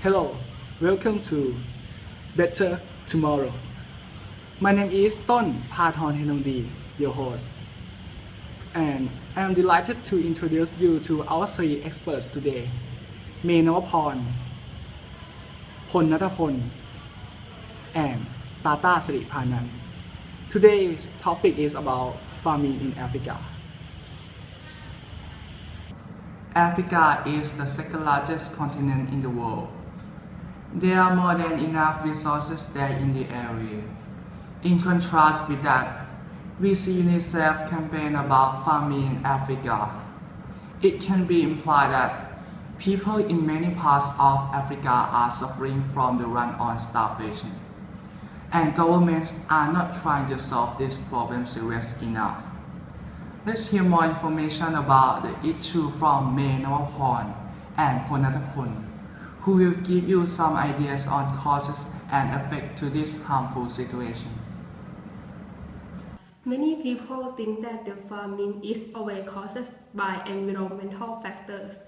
Hello, welcome to Better Tomorrow. My name is Ton Pathon Henongdi, your host, and I am delighted to introduce you to our three experts today, May Navaporn, Pon Natapon, and Tata Sripanan. Today's topic is about farming in Africa. Africa is the second largest continent in the world. There are more than enough resources there in the area. In contrast with that, we see UNICEF campaign about farming in Africa. It can be implied that people in many parts of Africa are suffering from the run-on starvation, and governments are not trying to solve this problem seriously enough. Let's hear more information about the issue from May Navaporn and Ponatapon, who will give you some ideas on causes and effects to this harmful situation. Many people think that the famine is always caused by environmental factors,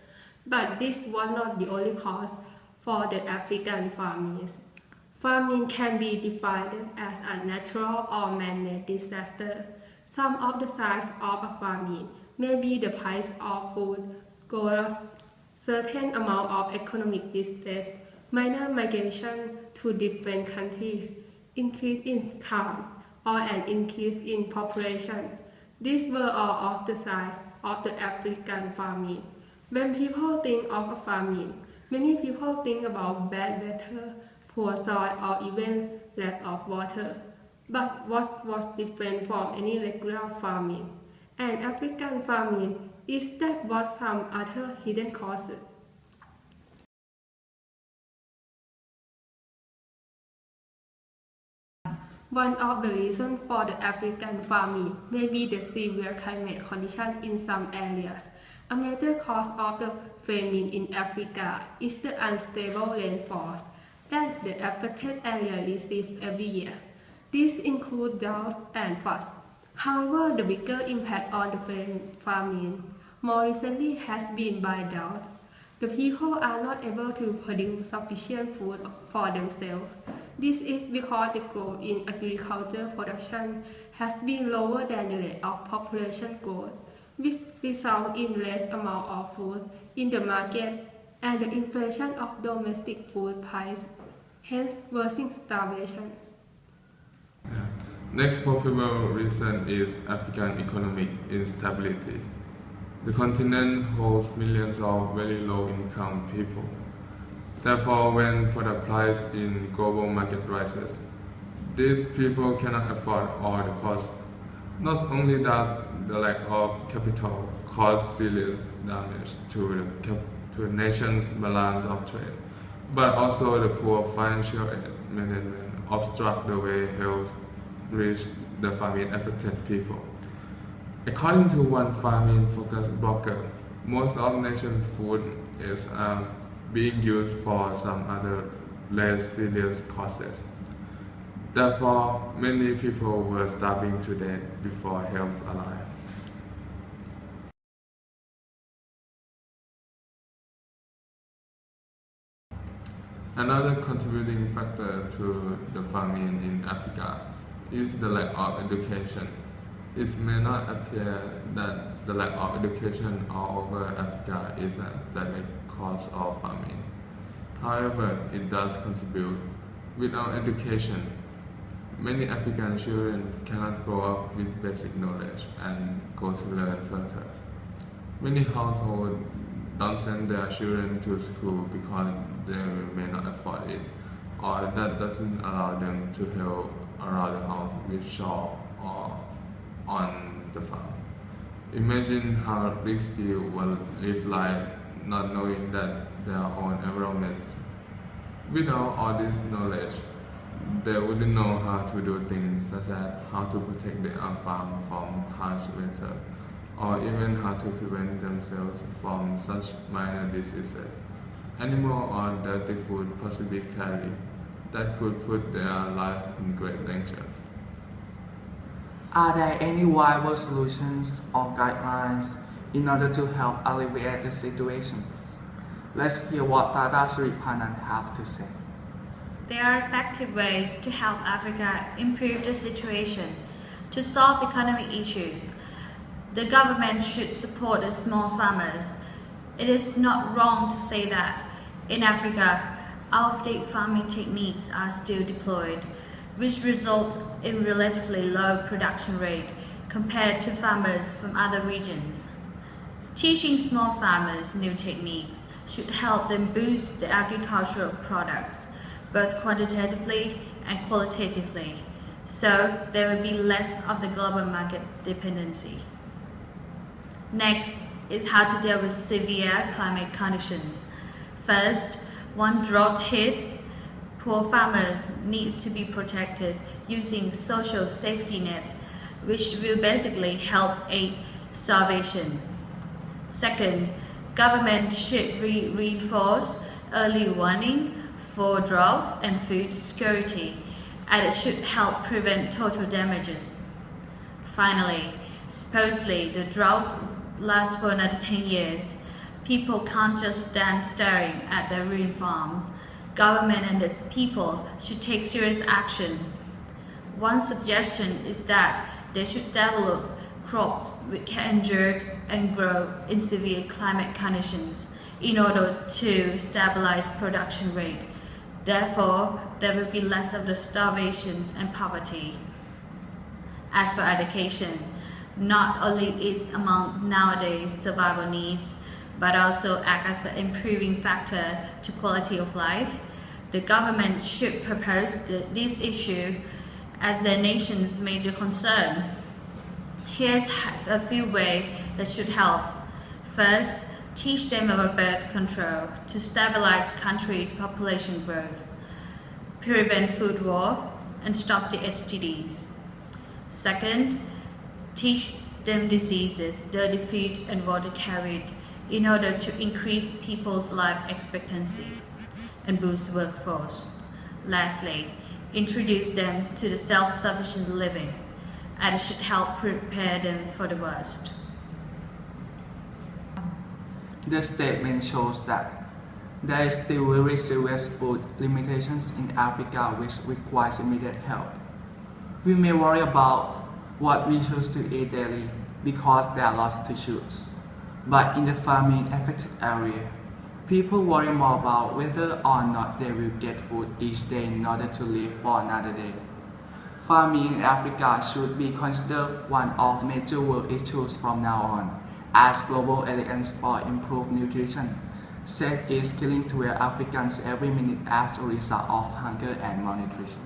but this was not the only cause for the African famines. Famine can be defined as a natural or man-made disaster. Some of the signs of a famine may be the price of food goes up, certain amount of economic distress, minor migration to different countries, increase in income, or an increase in population. These were all of the signs of the African famine. When people think of a famine, many people think about bad weather, poor soil, or even lack of water. But what was different from any regular famine? An African famine is that was some other hidden causes. One of the reasons for the African famine may be the severe climate conditions in some areas. A major cause of the famine in Africa is the unstable rainfalls that the affected area receive every year. These include droughts and floods. However, the bigger impact on the famine more recently has been by drought. The people are not able to produce sufficient food for themselves. This is because the growth in agriculture production has been lower than the rate of population growth, which results in less amount of food in the market and the inflation of domestic food price, hence worsening starvation. Next possible reason is African economic instability. The continent holds millions of very low-income people. Therefore, when product price in global market rises, these people cannot afford all the costs. Not only does the lack of capital cause serious damage to the nation's balance of trade, but also the poor financial management obstruct the way health reach the famine-affected people. According to one famine-focused blogger, most of the nation's food is being used for some other less serious causes. Therefore, many people were starving to death before health arrived. Another contributing factor to the famine in Africa is the lack of education. It may not appear that the lack of education all over Africa is a direct cause of famine. However, it does contribute. Without education, many African children cannot grow up with basic knowledge and go to learn further. Many households don't send their children to school because they may not afford it, or that doesn't allow them to help around the house with chores or on the farm. Imagine how risky will live like not knowing that their own environment. Without all this knowledge, they wouldn't know how to do things such as how to protect their farm from harsh weather, or even how to prevent themselves from such minor diseases. Animal or dirty food possibly carry that could put their life in great danger. Are there any viable solutions or guidelines in order to help alleviate the situation? Let's hear what Tata Sripanan have to say. There are effective ways to help Africa improve the situation. To solve economic issues, the government should support the small farmers. It is not wrong to say that in Africa, out-of-date farming techniques are still deployed, which result in relatively low production rate compared to farmers from other regions. Teaching small farmers new techniques should help them boost their agricultural products, both quantitatively and qualitatively, so there will be less of the global market dependency. Next is how to deal with severe climate conditions. First, when drought hit, poor farmers need to be protected using social safety net, which will basically help aid starvation. Second, government should reinforce early warning for drought and food security, and it should help prevent total damages. Finally, supposedly the drought lasts for another 10 years. People can't just stand staring at their ruined farm. Government and its people should take serious action. One suggestion is that they should develop crops which can endure and grow in severe climate conditions in order to stabilize production rate. Therefore, there will be less of the starvations and poverty. As for education, not only is among nowadays survival needs, but also act as an improving factor to quality of life, the government should propose this issue as their nation's major concern. Here's a few ways that should help. First, teach them about birth control to stabilize country's population growth, prevent food war, and stop the STDs. Second, teach them diseases, dirty food, and water carried in order to increase people's life expectancy and boost workforce. Lastly, introduce them to the self-sufficient living, and it should help prepare them for the worst. The statement shows that there is still very serious food limitations in Africa which requires immediate help. We may worry about what we choose to eat daily because there are lots to choose. But in the farming affected area, people worry more about whether or not they will get food each day in order to live for another day. Farming in Africa should be considered one of major world issues from now on, as Global Alliance for Improved Nutrition said is killing 12 Africans every minute as a result of hunger and malnutrition.